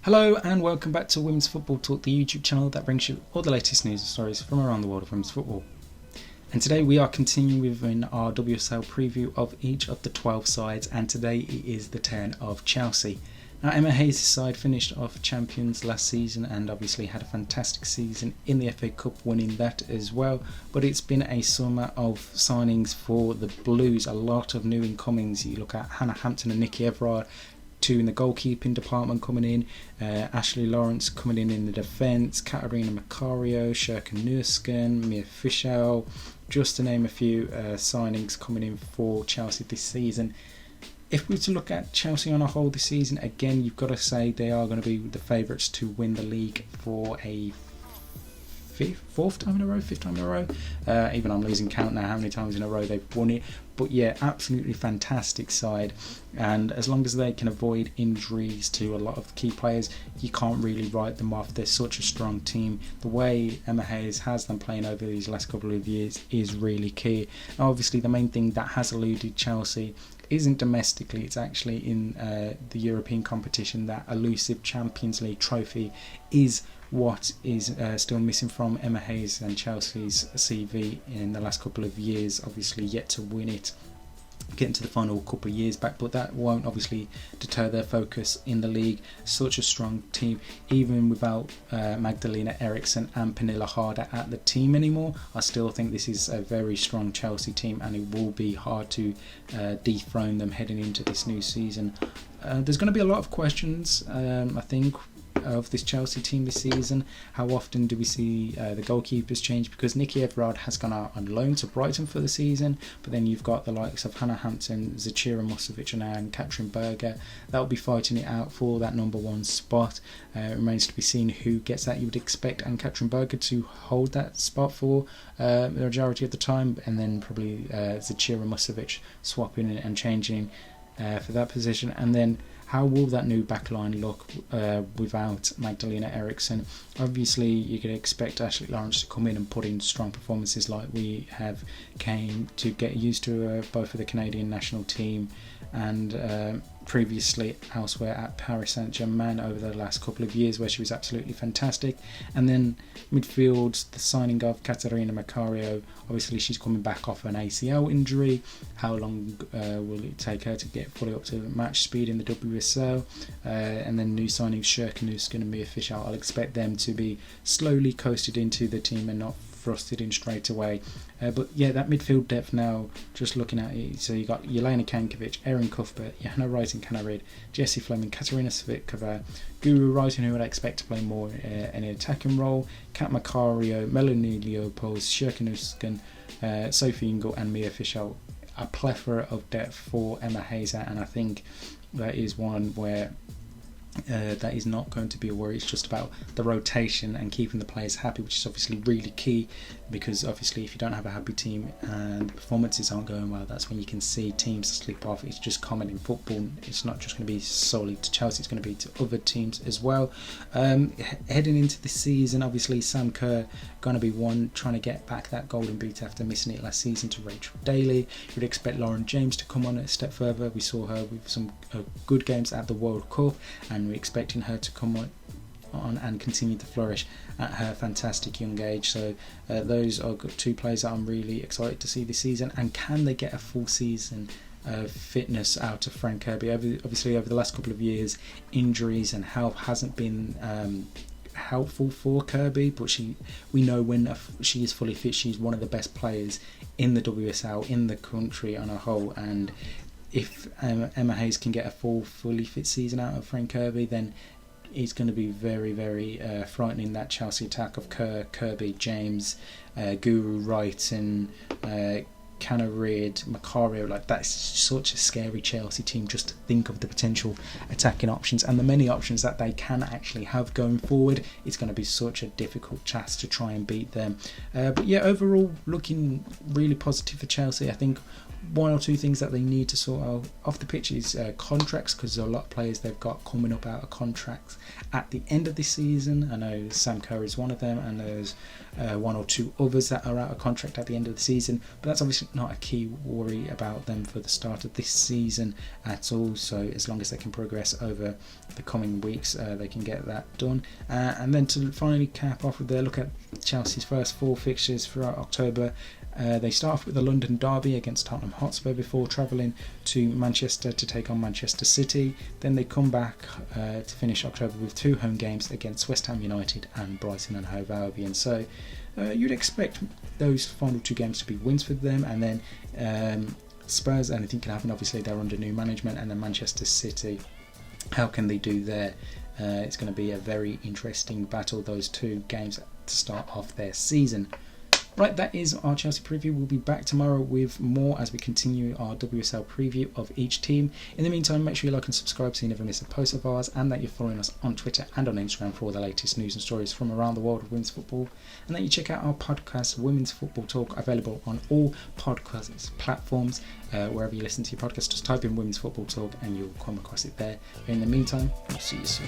Hello and welcome back to Women's Football Talk, the YouTube channel that brings you all the latest news and stories from around the world of women's football. And today we are continuing with our WSL preview of each of the 12 sides, and today it is the turn of Chelsea. Now, Emma Hayes' side finished off champions last season and obviously had a fantastic season in the FA Cup, winning that as well. But it's been a summer of signings for the Blues, a lot of new incomings. You look at Hannah Hampton and Nikki Everard, two in the goalkeeping department coming in, Ashley Lawrence coming in the defence, Katarina Macario, Shirka Nusken, Mia Fischel, just to name a few signings coming in for Chelsea this season. If we were to look at Chelsea on a whole this season, again, you've got to say they are going to be the favourites to win the league for a fifth time in a row. Even I'm losing count now how many times in a row they've won it. But yeah, absolutely fantastic side, and as long as they can avoid injuries to a lot of the key players, you can't really write them off. They're such a strong team. The way Emma Hayes has them playing over these last couple of years is really key. Now, obviously the main thing that has eluded Chelsea isn't domestically, it's actually in the European competition. That elusive Champions League trophy is what is still missing from Emma Hayes and Chelsea's CV in the last couple of years. Obviously yet to win it, getting to the final a couple of years back, but that won't obviously deter their focus in the league. Such a strong team, even without Magdalena Eriksson and Pernilla Harder at the team anymore. I still think this is a very strong Chelsea team, and it will be hard to dethrone them heading into this new season. There's going to be a lot of questions, I think, of this Chelsea team this season. How often do we see the goalkeepers change? Because Nikki Everard has gone out on loan to Brighton for the season, but then you've got the likes of Hannah Hampton, Zachira Musovic and Katrin Berger that will be fighting it out for that number one spot. It remains to be seen who gets that. You would expect Anne Katrin Berger to hold that spot for the majority of the time, and then probably Zachira Musovic swapping and changing for that position. And then how will that new backline look without Magdalena Eriksson? Obviously, you could expect Ashley Lawrence to come in and put in strong performances like we have came to get used to both for the Canadian national team and previously elsewhere at Paris Saint-Germain over the last couple of years, where she was absolutely fantastic. And then midfield, the signing of Katarina Macario. Obviously she's coming back off an ACL injury. How long will it take her to get fully up to match speed in the WSL? And then new signings Shirka Nusken and Mia Fischel. I'll expect them to be slowly coasted into the team and not thrusted in straight away. But yeah, that midfield depth now, just looking at it, so you got Jelena Kankovic, Erin Cuthbert, Johanna Wright and Canna Jessie Fleming, Katarina Svitkova, Guru Wrighton, who I'd expect to play more in an attacking role, Kat Macario, Melanie Leopolds, Shirka Nusken, Sophie Ingle and Mia Fischel. A plethora of depth for Emma Hayes, and I think that is one where that is not going to be a worry. It's just about the rotation and keeping the players happy, which is obviously really key, because obviously if you don't have a happy team and the performances aren't going well, that's when you can see teams slip off. It's just common in football. It's not just going to be solely to Chelsea, it's going to be to other teams as well. Heading into the season, obviously Sam Kerr going to be one trying to get back that golden boot after missing it last season to Rachel Daly. You'd expect Lauren James to come on a step further. We saw her with some good games at the World Cup, and we're expecting her to come on and continue to flourish at her fantastic young age. So those are two players that I'm really excited to see this season. And can they get a full season of fitness out of Fran Kirby? Obviously over the last couple of years, injuries and health hasn't been helpful for Kirby, but we know when she is fully fit, she's one of the best players in the WSL, in the country on a whole. And if Emma Hayes can get a fully fit season out of Fran Kirby, then it's going to be very, very frightening, that Chelsea attack of Kerr, Kirby, James, Guru Wright and Canna Macario. Like, that's such a scary Chelsea team, just to think of the potential attacking options and the many options that they can actually have going forward. It's going to be such a difficult task to try and beat them. But yeah, overall looking really positive for Chelsea. I think one or two things that they need to sort out off the pitch is contracts, because there's a lot of players they've got coming up out of contracts at the end of the season. I know Sam Kerr is one of them, and there's one or two others that are out of contract at the end of the season, but that's obviously not a key worry about them for the start of this season at all. So as long as they can progress over the coming weeks, they can get that done. And then to finally cap off with a look at Chelsea's first 4 fixtures throughout October. They start off with the London derby against Tottenham Hotspur before travelling to Manchester to take on Manchester City. Then they come back to finish October with 2 home games against West Ham United and Brighton and Hove Albion. So you'd expect those final 2 games to be wins for them, and then Spurs, anything can happen. Obviously they're under new management, and then Manchester City, how can they do there? It's going to be a very interesting battle, those 2 games to start off their season. Right, that is our Chelsea preview. We'll be back tomorrow with more as we continue our WSL preview of each team. In the meantime, make sure you like and subscribe so you never miss a post of ours, and that you're following us on Twitter and on Instagram for all the latest news and stories from around the world of women's football. And that you check out our podcast, Women's Football Talk, available on all podcast platforms. Wherever you listen to your podcast, just type in Women's Football Talk and you'll come across it there. In the meantime, we'll see you soon.